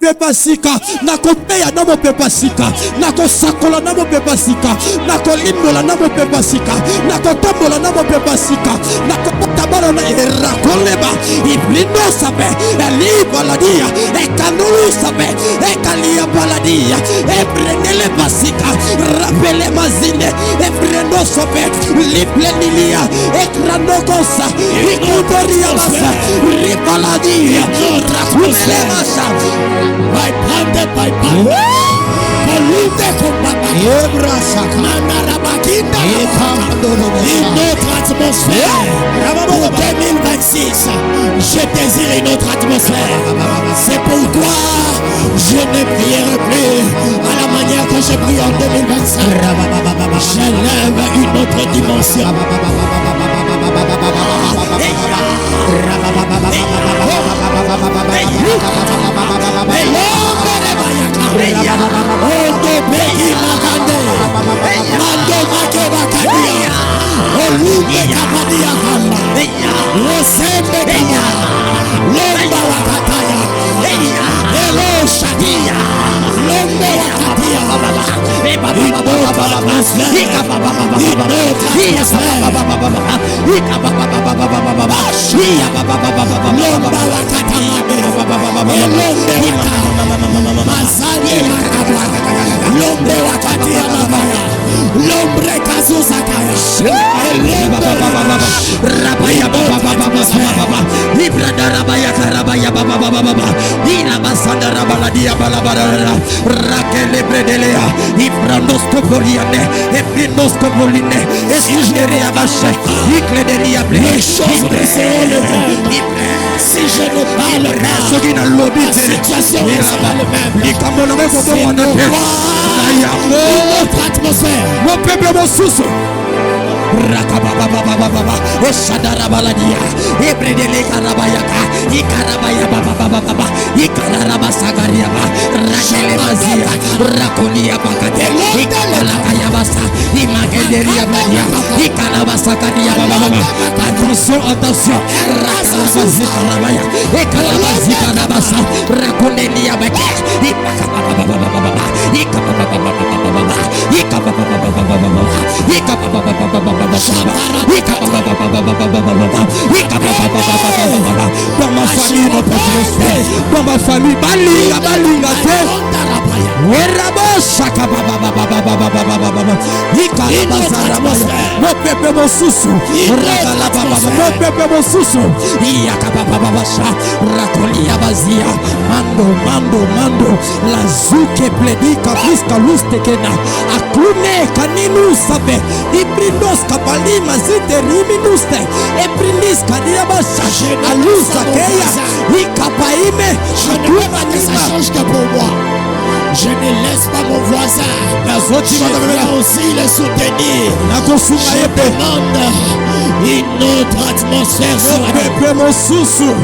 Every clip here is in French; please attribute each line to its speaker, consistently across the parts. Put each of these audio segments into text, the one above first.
Speaker 1: pepasika nakopeya na mopepasika nakosakola na mopepasika nakolimbola na mopepasika nakotombola na mopepasika nakotabala na erakoleba iblindo sabe elibaladia ekanulu sabe ekalia baladia ebrenele basika rapele mazine ebrendo sabe liplenilia ekranokosa ikutoria basa ribaladia rakumele masa by pande by pande Polute kombaba Ebra sakana rabakinda une autre atmosphère pour 2026 je désire une autre atmosphère c'est pourquoi je ne prierai plus à la manière que j'ai prié en 2025 j'élève une autre dimension l'ombre kazuzakaya rabaya baba libra darabaya karabaya baba ila basanda rabaladia balabara rakele bredelea ibrandos koporiane epinos kopoline esjeria basha ikledelia ble si je ne parle pas la situation est pas le même notre atmosphère mon peuple mon sous rakababa eshadara baladia ebredele karabayaka ikarabaya baba ikaraba sagaria rakele mazia rakonia bakate ikala kayabasa imagederia badia ikaraba sagaria baba attention rakabasi karabaya ikaraba zikarabasa rakonelia bake dans ma famille notre atmosphère dans ma famille balinga mon peuple mon sous mon peuple mon sous rakolia bazia mando la zuke pledika bliska lustekena aklune kaninu sabe ibrindos kapali mazite riminuste ebrinis kadia basa alusa keya ikapaime
Speaker 2: je ne veux pas que ça change que pour moi. Je ne laisse pas mon voisin. Je viens aussi le soutenir. Je demande une autre atmosphère sur la
Speaker 1: peuple mon sous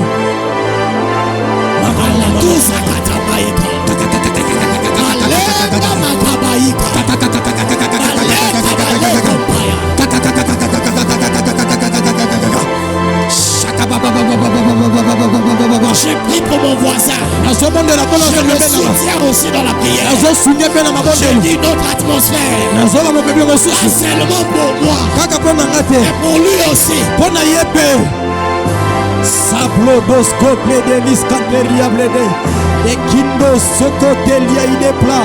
Speaker 2: j'ai pris pour mon voisin. Je le soutiens aussi dans la prière. J'ai dit une autre atmosphère. Pas seulement pour moi, mais pour lui aussi.
Speaker 1: Sablo dos cople de liscaperia blede ekindo soko telia ide pla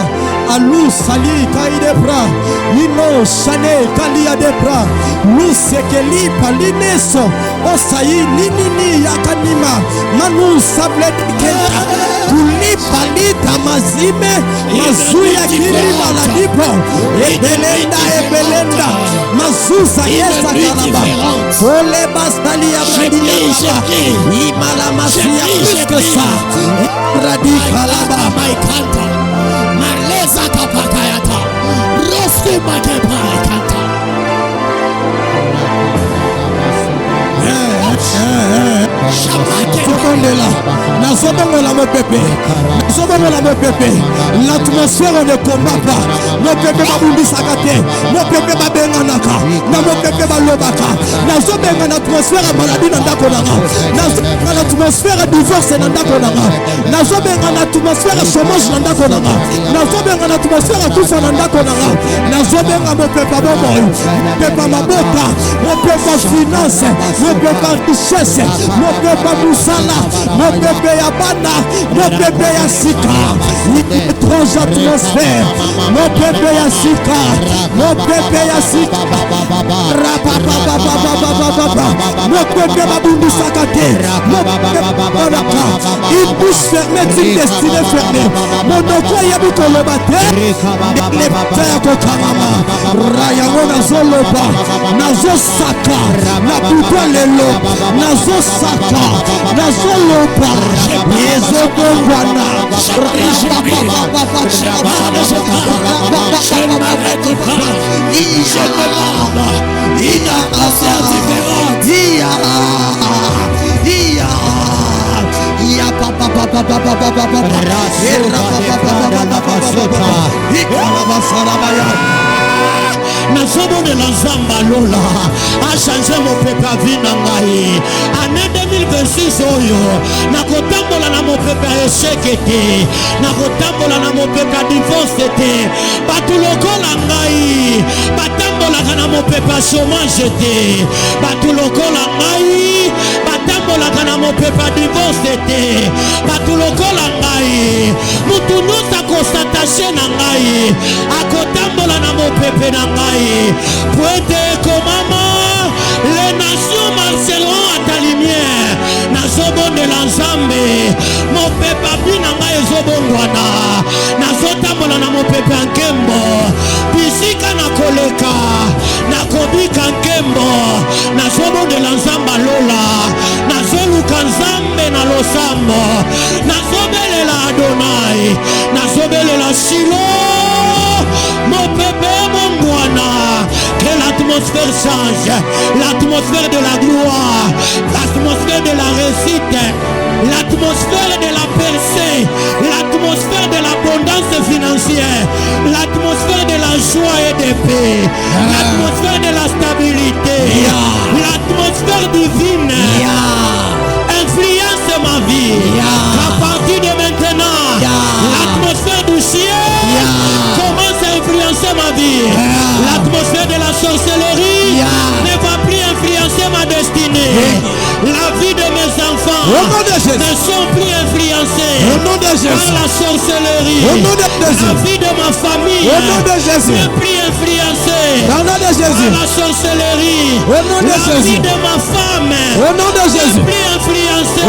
Speaker 1: alu sali kaide pra ino shane kalia de pra lu sekeli palineso osai nini yakanima manu sable kenta kuli palita mazime mazuya kilima la dipo ebelenda mazuza yesa kalaba ole bastalia bradina imala masia plus que ça radikalaba
Speaker 2: maikanta maleza kapakayata roski makepa kanta
Speaker 1: nazobongola mon pepe nazomona mopepe l'atmosphère ne combat pas mopepe babundisaka te mopepe babenganaka na mopepe balobaka nazobenga na atmosphère ya maladi na ndako nanga nazobenga na atmosphère ya divorce na ndako nanga nazobenga na atmosphère ya chômage na ndako nanga nazobenga na atmosphère ya kufa na ndako nanga nazobenga mopepe bomoi mopepe mabota mopepe finance mopepe richesse mopepe musala mopepe ya bana mopepe ya sika étrange atmosphère mopepe ya sika mopepe ya sika mopepe babundisaka te mopepe babonaka une bouche fermée une destinée fermée monoko yebi koloba te lepta ya kokangama rayango nazoloba nazosaka na buto lelo nazosaka nazoloba ezobongwana
Speaker 2: nazomona nzamba lola achange mopepe avi na ngai année 2026 oyo nakotambola na mopepe ya esheke te nakotambola na mopepe ya divorce te bato lokola ngai batambolaka na mopepe ya chômage te bato lokola ngai batambolaka na mopepe ya divorce te bato lokola ngai mutu nyonso akostatashe na ngai akotambola na mopepe na ngai po ete ekomama les nations marcheront à ta lumière nazobondela nzambe mopepe abi na ngai ezobongwana nazotambola na mopepe ya nkembo bisika nakoleka nakobika nkembo nazobondela nzambe lola nazoluka nzambe na losambo nazobelela Adonai nazobelela Shilo mopepe mongwana que l'atmosphère change l'atmosphère de la gloire l'atmosphère de la réussite l'atmosphère de la percée l'atmosphère de l'abondance financière l'atmosphère de la joie et de paix l'atmosphère de la stabilité l'atmosphère divine influence ma vie à partir de maintenant l'atmosphère du ciel commence à influencer ma vie l'atmosphère de la sorcellerie ne va plus influencer ma destinée la vie de mes enfants ne sont plus influencés par la sorcellerie la vie de ma famille n'est plus influencée par la sorcellerie la vie de ma femme n'est plus influencée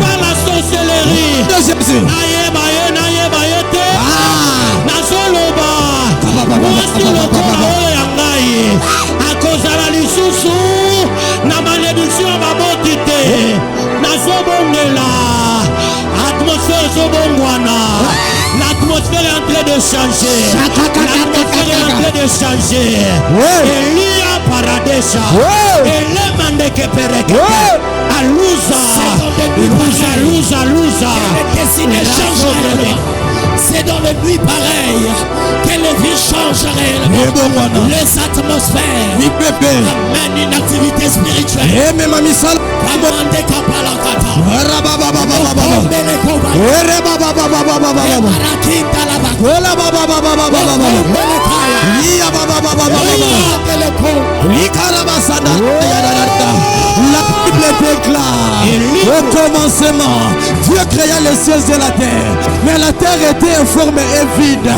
Speaker 2: par la sorcellerie nazoloba mwasi lokola oyo ya ngai akozala lisusu na malédiction ya baboti te nazobongela atmosphère ezobongwana l'atmosphère est en train de changer l'atmosphère est en train de changer Elia paradesha elemandeke pereke aluza c'est dans les nuits pareilles que les vies changent réellement. Les atmosphères amènent une activité spirituelle.
Speaker 1: La Bible déclare au commencement Dieu créa les cieux et la terre, mais la terre était informe et vide.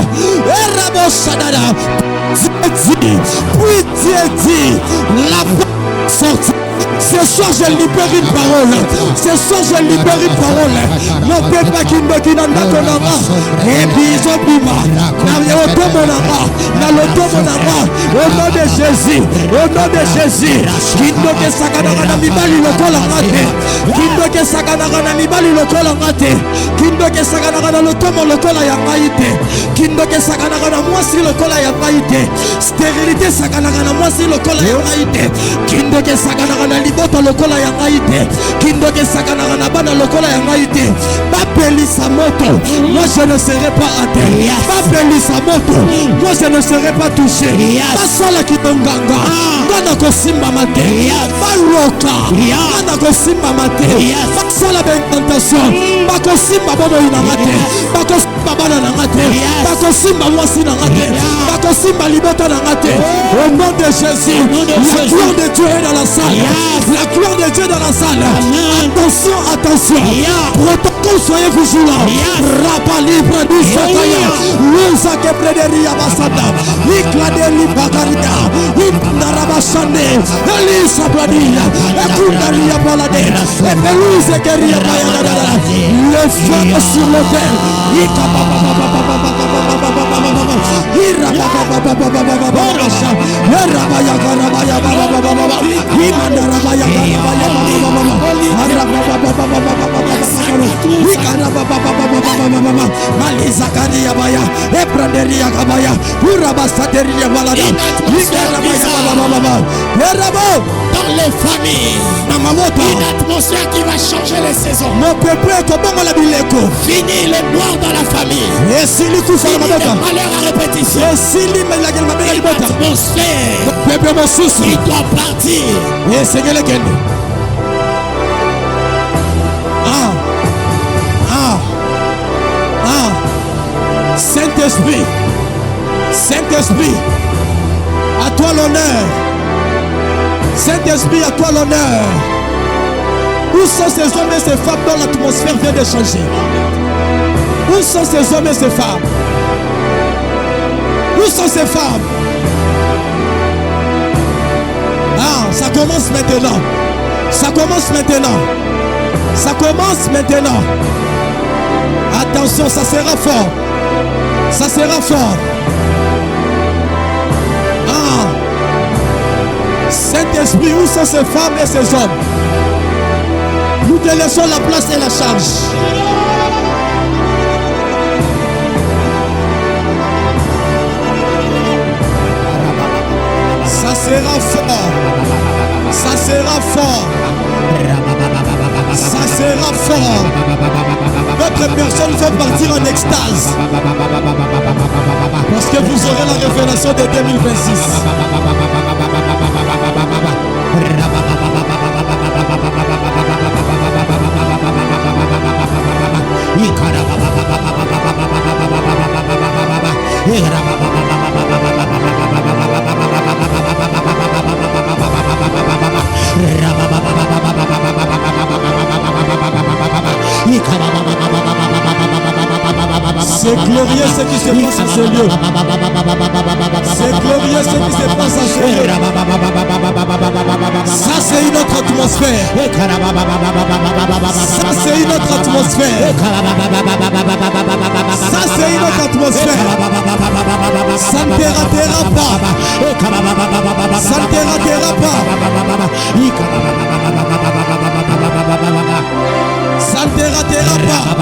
Speaker 1: Puis Dieu dit la sortie. Ce soir je libère une parole. Ce soir je libère une parole. Non pas qui me dit et biso bima. Au nom de Jésus. Au nom de Jésus. Kindoke sakana na mibali lokola ngate. Kindoke sakana na mibali lokola ngate. Kindoke sakana na lotomo lokola ya ngaite. Kindoke sakana na mwasi lokola ya ngaite. Stérilité sakana na mwasi lokola ya ngaite. Kindoke sakana na liboto lokola ya ngaite. Kindoke sakana na bana lokola ya ngaite. Bapelisa moto Moi je ne serai pas atteint. Babelisa moto. Moi je ne serai pas touché. Basala kitonganga. Ngana kosimba mate. Baloka. Ngana kosimba mate. Basala bententation. Bakosimba bobo inangate. Bakosimba bana nangate. Bakosimba mwasi nangate. Bakosimba liboto nangate. Au nom de Jésus, la gloire de Dieu est dans la salle. La gloire de Dieu dans la salle. Attention, attention. Protocole, soyez vigilants. Rapali, Bradu, Sakaya. Lusa, Kebrederia, Basada. Ikladeli, Bakaria. Ikandarabashane. Elisa, Bradia. Ekundaria, Balade. Epeluze, Keria, Bayada. Le feu sur le terre.
Speaker 2: Dans les familles, une atmosphère qui va changer les saisons. Fini les morts dans la famille. Fini les malheurs à répétition. Une atmosphère qui doit partir.
Speaker 1: Saint-Esprit, Saint-Esprit, à toi l'honneur. Saint-Esprit, à toi l'honneur. Où sont ces hommes et ces femmes dont l'atmosphère vient de changer? Où sont ces hommes et ces femmes? Où sont ces femmes? Ça commence maintenant. Ça commence maintenant. Ça commence maintenant. Attention, ça sera fort. Ça sera fort. Saint-Esprit, où sont ces femmes et ces hommes? Nous te laissons la place et la charge. Ça sera fort. Ça sera fort. Ça sera fort. Votre personne va partir en extase. Parce que vous aurez la révélation de 2026. C'est glorieux ce qui se passe à ce lieu. C'est glorieux ce qui se passe à ce lieu. Ça c'est une autre atmosphère. Ça c'est une autre atmosphère. Ça c'est une autre atmosphère. Ça ne te ratera pas. Ça ne te ratera pas. Ça ne te ratera pas.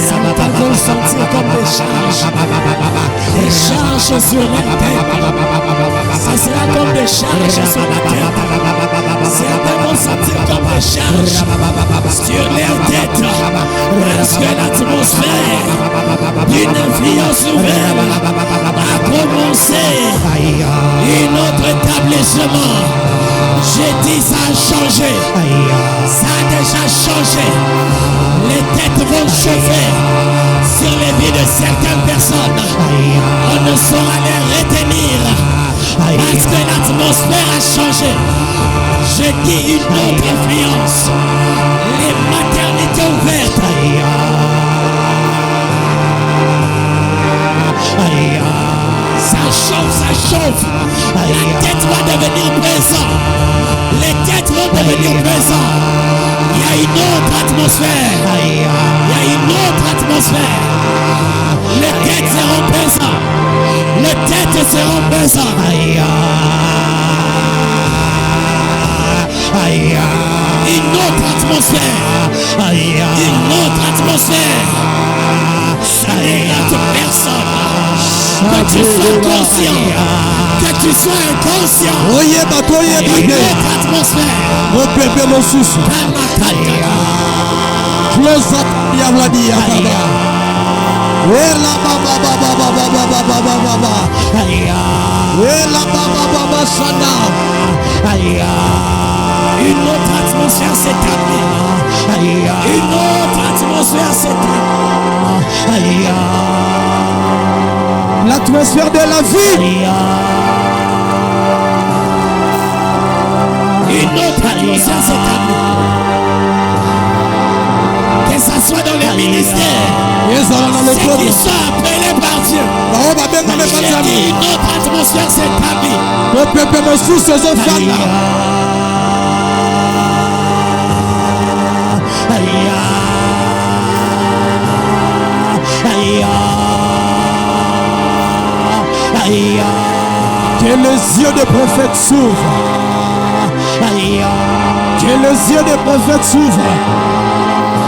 Speaker 2: Certains vont sentir comme des charges. Des charges sur la tête. Ça sera comme des charges sur la tête. Certains vont sentir comme des charges sur leur tête. Parce que l'atmosphère d'une influence nouvelle a commencé. Un autre établissement. J'ai dit ça a changé. Ça a déjà changé. Les têtes vont chauffer sur les vies de certaines personnes. On ne saura les retenir parce que l'atmosphère a changé. J'ai dit une autre influence. Les maternités ouvertes. Ça chauffe, ça chauffe. La tête va devenir présente. Les têtes vont devenir présentes. Il y a une autre atmosphère. Il y a une autre atmosphère. Les têtes seront présentes. Les têtes seront présentes. Une autre atmosphère. Une autre atmosphère. tu sois conscient, que tu sois inconscient. Une autre atmosphère.
Speaker 1: Close up Yavladia. Ela baba baba baba baba baba baba. Ela baba baba sana.
Speaker 2: Une autre atmosphère s'établit. Une autre atmosphère s'établit.
Speaker 1: L'atmosphère de la vie.
Speaker 2: Une autre atmosphère s'établit. Que ça soit dans les ministères, ceux qui sont appelés par Dieu. Je dis une autre atmosphère s'établit.
Speaker 1: Que les yeux des prophètes s'ouvrent. Que les yeux des prophètes s'ouvrent.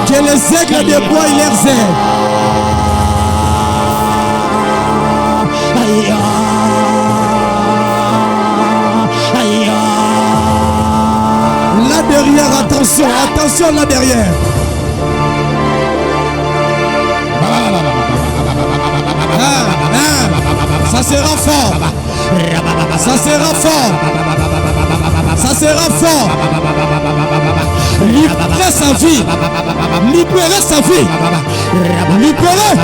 Speaker 1: Que les aigles des bois et leurs ailes. Là derrière, attention, attention là derrière. Ça sera fort. Ça sera fort. Ça sera fort. Libérer sa vie. Libérer sa vie. Libérer.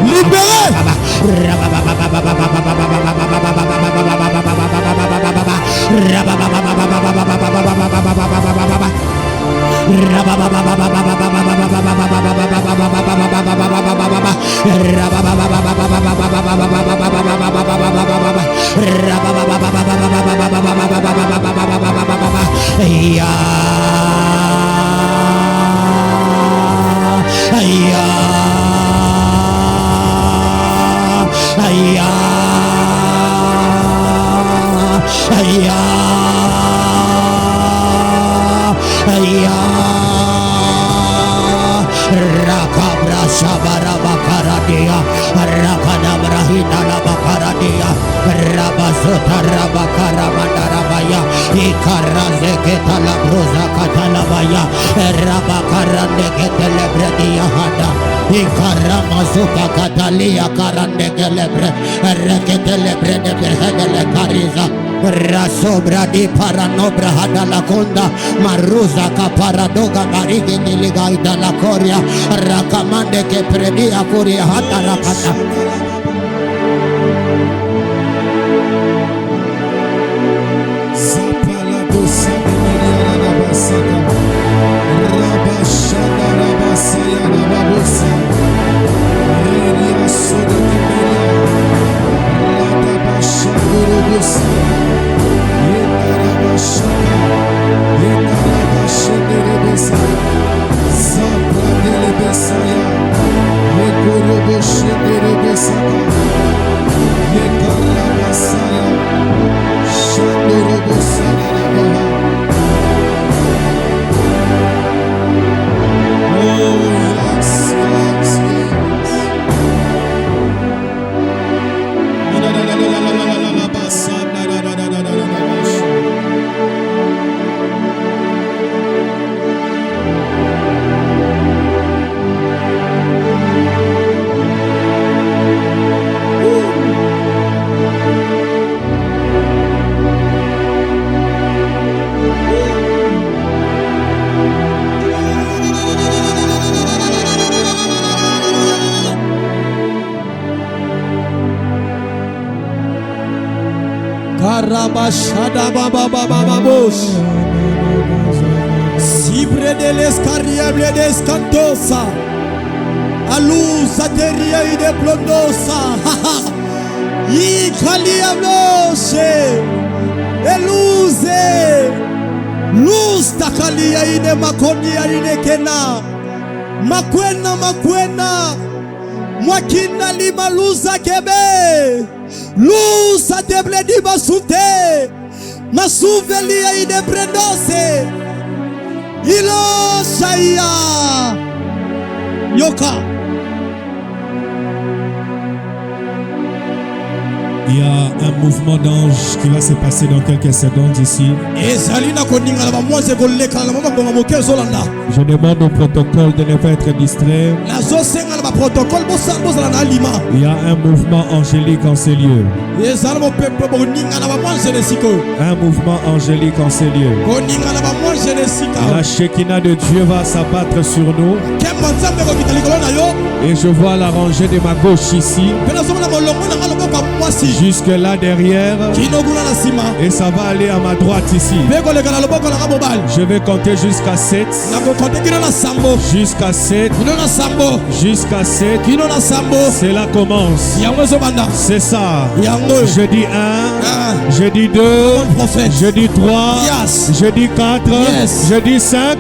Speaker 1: Libérer.
Speaker 2: Rakabra Shabara Bakaradia, Rakadabra Hidala Bakaradia, Rabasota Rabakara Mandarabaya, Ikaraze Ketala Bruza Katalabaya, Rabakarande Ketelebradia Hada, Ikaramazuka Katalia Karande Gelebre, Reketelebre de Behedele Kariza. Rasobra di paranobra hada la conda maruza kaparadoga garigi niligaida la koria rakamande ke predia koria hata rakata
Speaker 1: Zapala dosa media na basaka rabashada rabasaya na babosa eria soda media lata bashada robosa Karabashada baba baba babos. Sibre de l'escariable de escantosa. Aluz ateria y de plondosa. Y caliablose. Eluze. Luz takalia y de makonia y de kena. Makwena makwena. Mwakina lima luza kebe. Luz a te bledi basute. Masuvelia y de prendose. Ilo shaya. Yoka.
Speaker 3: Il y a un mouvement d'ange qui va se passer dans quelques secondes ici. Je demande au protocole de ne pas être distrait. Il y a un mouvement angélique en ces lieux. Un mouvement angélique en ces lieux. La Shekinah de Dieu va s'abattre sur nous. Et je vois la rangée de ma gauche ici, jusque là derrière, et ça va aller à ma droite ici. Je vais compter jusqu'à 7. Jusqu'à 7. Jusqu'à 7. Cela commence. C'est ça. Je dis 1. Je dis 2. Je dis 3. Je dis 4. Je dis 5.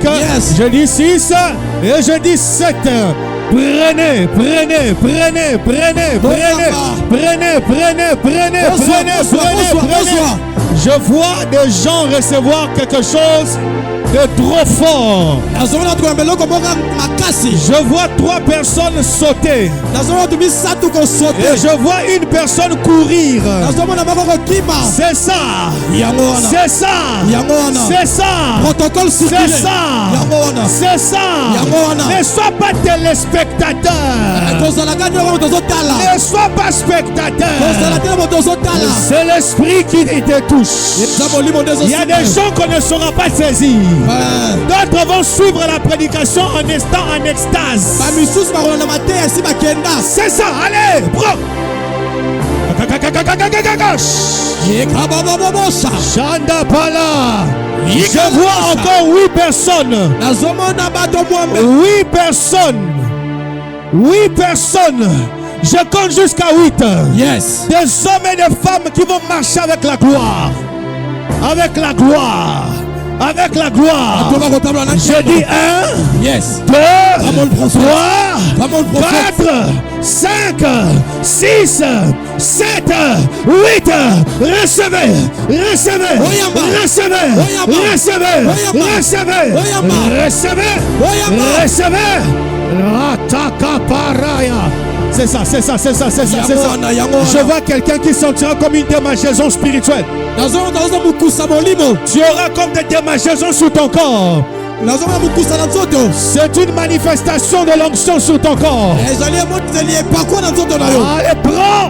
Speaker 3: Je dis 6. Et je dis 7. Prenez. Je vois des gens recevoir quelque chose de trop fort. Je vois 3 personnes sauter. Et je vois une personne courir. C'est ça. C'est ça. C'est ça. C'est ça. C'est ça. Ne sois pas téléspectateur. Ne sois pas spectateur. C'est l'esprit qui te touche. Il y a des gens qu'on ne saura pas saisir. D'autres vont suivre la prédication en étant en extase. C'est ça, allez, bro. Chanda Pala. Je vois encore 8 personnes. 8 personnes. 8 personnes. Je compte jusqu'à 8.
Speaker 2: Yes.
Speaker 3: Des hommes et des femmes qui vont marcher avec la gloire. Avec la gloire. Avec la gloire. Je dis 1,
Speaker 2: yes.
Speaker 3: 2, 3, 4, 5, 6, 7, 8. Recevez. Rataka paraya. C'est ça. Je vois quelqu'un qui sentira comme une démangeaison spirituelle. Tu auras comme des démangeaisons sur ton corps. C'est une manifestation de l'onction sur ton corps. Allez, prends.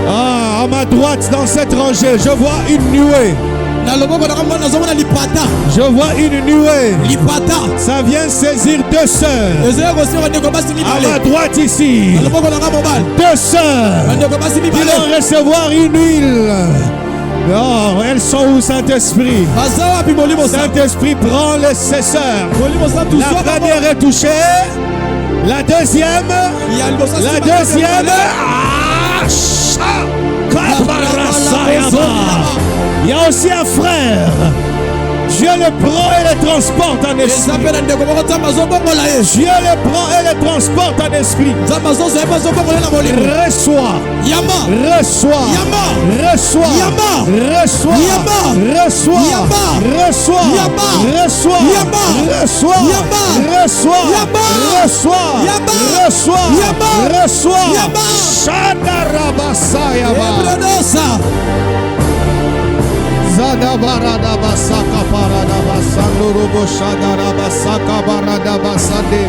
Speaker 3: À ma droite dans cette rangée, je vois une nuée. Je vois une nuée. Ça vient saisir 2 sœurs. À ma droite ici, 2 sœurs qui vont recevoir une huile. Oh, elles sont où, Saint-Esprit? Saint-Esprit, prends ces sœurs. La première est touchée. La deuxième. Il y a aussi un frère. Dieu le prend et le transporte en esprit. Dieu le prend et le transporte en esprit. Reçois. Zada barada basaka parada basanduru boshada basaka barada basande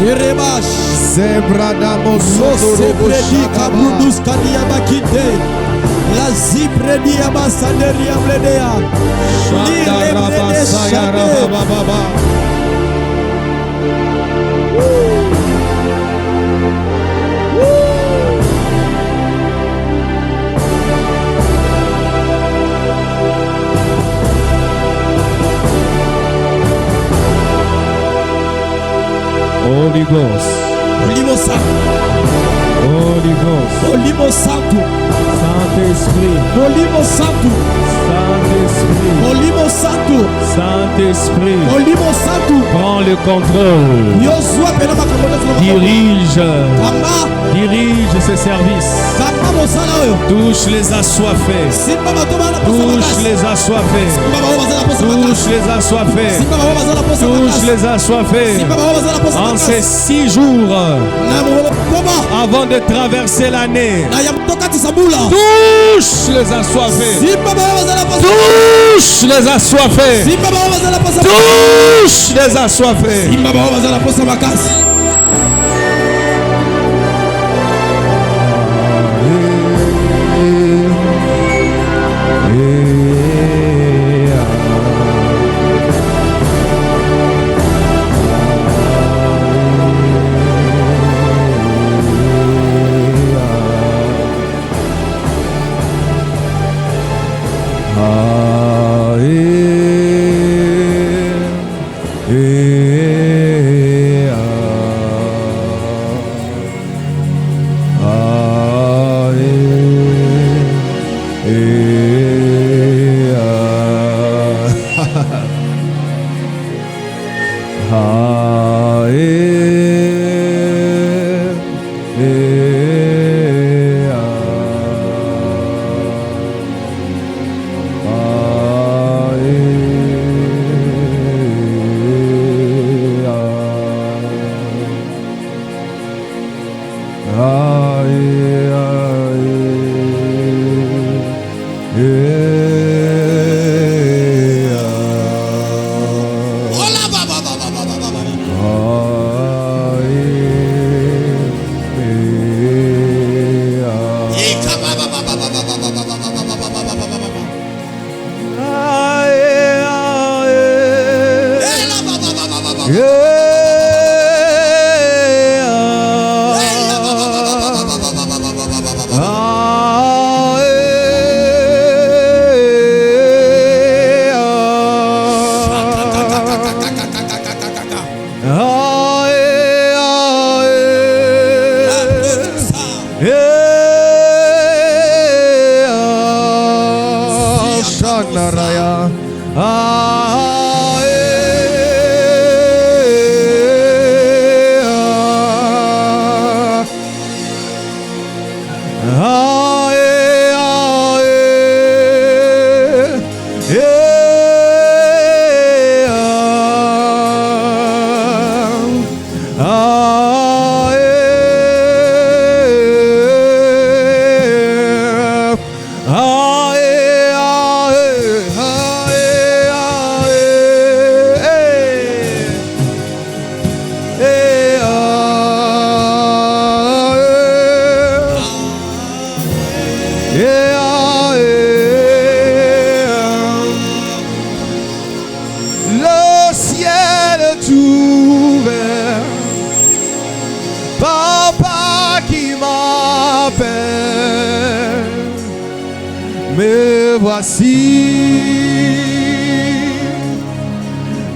Speaker 3: yerebash zebrada mosodoro boshaka
Speaker 1: brudus kadia bakite la zibredia basanderia bledea
Speaker 3: shada rabasaya rababa. Holy Ghost. Saint-Esprit. Saint-Esprit, prends le contrôle. Dirige ces services. Touche les assoiffés. Touche les assoiffés. Touche les assoiffés. Touche les assoiffés. En ces 6 jours, avant de traverser l'année, touche les assoiffés. Touche les assoiffés. Touche les assoiffés.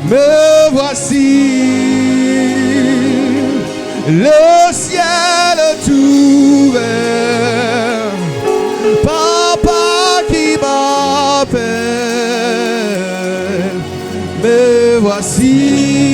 Speaker 4: Me voici, le ciel est ouvert, Papa qui m'appelle, me voici.